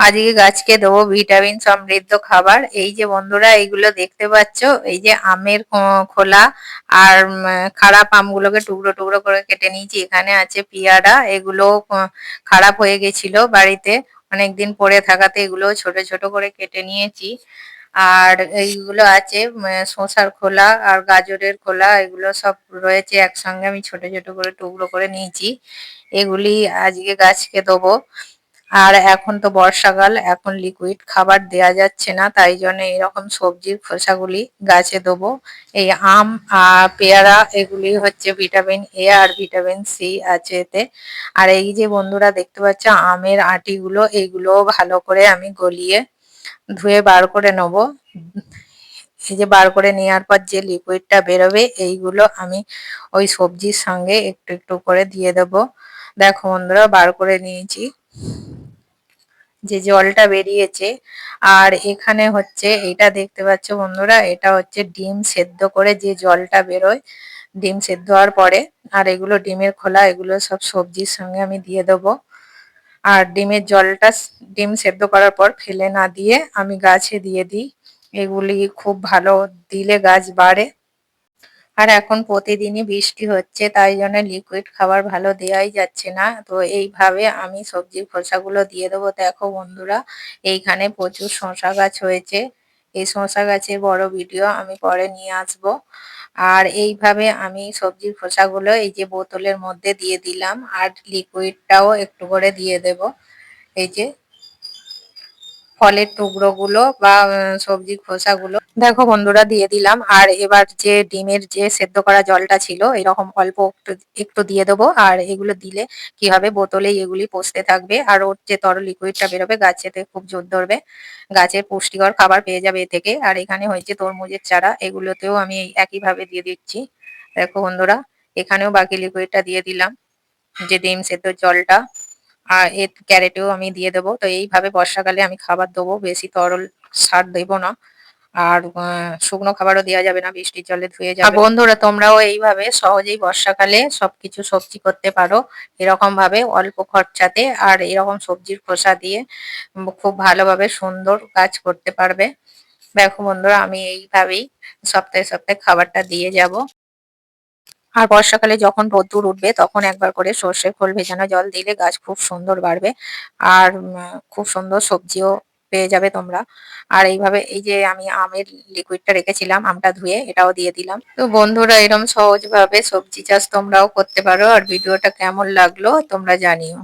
আজকে গাছকে দেবো ভিটামিন সমৃদ্ধ খাবার। এই যে বন্ধুরা এইগুলো দেখতে পাচ্ছ, এই যে আমের খোলা আর খারাপ আমগুলোকে টুকরো টুকরো করে কেটে নিয়েছি। এখানে আছে পেয়ারা, এগুলো খারাপ হয়ে গেছিল বাড়িতে অনেকদিন পরে থাকাতে এগুলো ছোট ছোট করে কেটে নিয়েছি। আর এইগুলো আছে শসার খোলা আর গাজরের খোলা, এগুলো সব রয়েছে একসঙ্গে, আমি ছোট ছোট করে টুকরো করে নিয়েছি। এগুলি আজকে গাছকে দেবো। আর এখন তো বর্ষাকাল, এখন লিকুইড খাবার দেয়া যাচ্ছে না, তাই জন্য এরকম সবজির খোসাগুলি গাছে দেবো। এই আম পেয়ারা এগুলি হচ্ছে ভিটামিন এ আর ভিটামিন সি আছে এতে। আর এই যে বন্ধুরা দেখতে পাচ্ছ আমের আটিগুলো, এইগুলো ভালো করে আমি গলিয়ে ধুয়ে বার করে নেব। এই যে বার করে নেওয়ার পর যে লিকুইডটা বেরোবে এইগুলো আমি ওই সবজির সঙ্গে একটু একটু করে দিয়ে দেব। দেখো বন্ধুরা বার করে নিয়েছি যে জলটা বেরিয়েছে। আর এখানে হচ্ছে এটা দেখতে পাচ্ছ বন্ধুরা, এটা হচ্ছে ডিম সেদ্ধ করে যে জলটা বেরোয় ডিম সেদ্ধ হওয়ার পরে। আর এগুলো ডিমের খোলা, এগুলো সব সবজির সঙ্গে আমি দিয়ে দেবো। আর ডিমের জলটা ডিম সেদ্ধ করার পর ফেলে না দিয়ে আমি গাছে দিয়ে দিই। এগুলি খুব ভালো, দিলে গাছ বাড়ে। আর এখন প্রতিদিনই বৃষ্টি হচ্ছে, তাই জন্য লিকুইড খাবার ভালো দেওয়াই যাচ্ছে না, তো এইভাবে আমি সবজির খোসাগুলো দিয়ে দেবো। দেখো বন্ধুরা এইখানে প্রচুর শসা গাছ হয়েছে, এই শসা গাছের বড় ভিডিও আমি পরে নিয়ে আসব। আর এইভাবে আমি সবজির খোসাগুলো এই যে বোতলের মধ্যে দিয়ে দিলাম, আর লিকুইডটাও একটু করে দিয়ে দেব। এই যে ফলের টুকরোগুলো বা সবজির খোসাগুলো দেখো বন্ধুরা দিয়ে দিলাম। আর এবার যে ডিমের যে সেদ্ধ করা জলটা ছিল এরকম অল্প একটু একটু দিয়ে দেবো। আর এগুলো দিলে কি হবে, বোতলেই এগুলি পচতে থাকবে আর ওর যে তরল লিকুইডটা বেরোবে গাছেতে খুব জোর ধরবে, গাছের পুষ্টিকর খাবার পেয়ে যাবে এ থেকে। আর এখানে হয়েছে তরমুজের চারা, এগুলোতেও আমি একইভাবে দিয়ে দিচ্ছি। দেখো বন্ধুরা এখানেও বাকি লিকুইডটা দিয়ে দিলাম, যে ডিম সেদ্ধ জলটা। আর এর ক্যারেটেও আমি দিয়ে দেবো। তো এইভাবে বর্ষাকালে আমি খাবার দেবো, বেশি তরল সার দেবো না। আর শুকনো খাবারও দেওয়া যাবে না, বৃষ্টির জলে ধুয়ে যাবে। আর বন্ধুরা তোমরাও এইভাবে সহজেই বর্ষাকালে সবকিছু সবজি করতে পারো এরকম ভাবে অল্প খরচাতে। আর এরকম সবজির খোসা দিয়ে খুব ভালোভাবে সুন্দর কাজ করতে পারবে। দেখো বন্ধুরা আমি এইভাবেই সপ্তাহে সপ্তাহে খাবারটা দিয়ে যাব। আর বর্ষাকালে যখন রোদ্দুর উঠবে তখন একবার করে সর্ষের খোল ভেজানো জল দিলে গাছ খুব সুন্দর বাড়বে। আর খুব সুন্দর সবজিও পেয়ে যাবে তোমরা। আর এইভাবে এই যে আমি আমের লিকুইডটা রেখেছিলাম, আমটা ধুয়ে এটাও দিয়ে দিলাম। তো বন্ধুরা এরকম সহজ ভাবে সবজি চাষ তোমরাও করতে পারো। আর ভিডিওটা কেমন লাগলো তোমরা জানিও।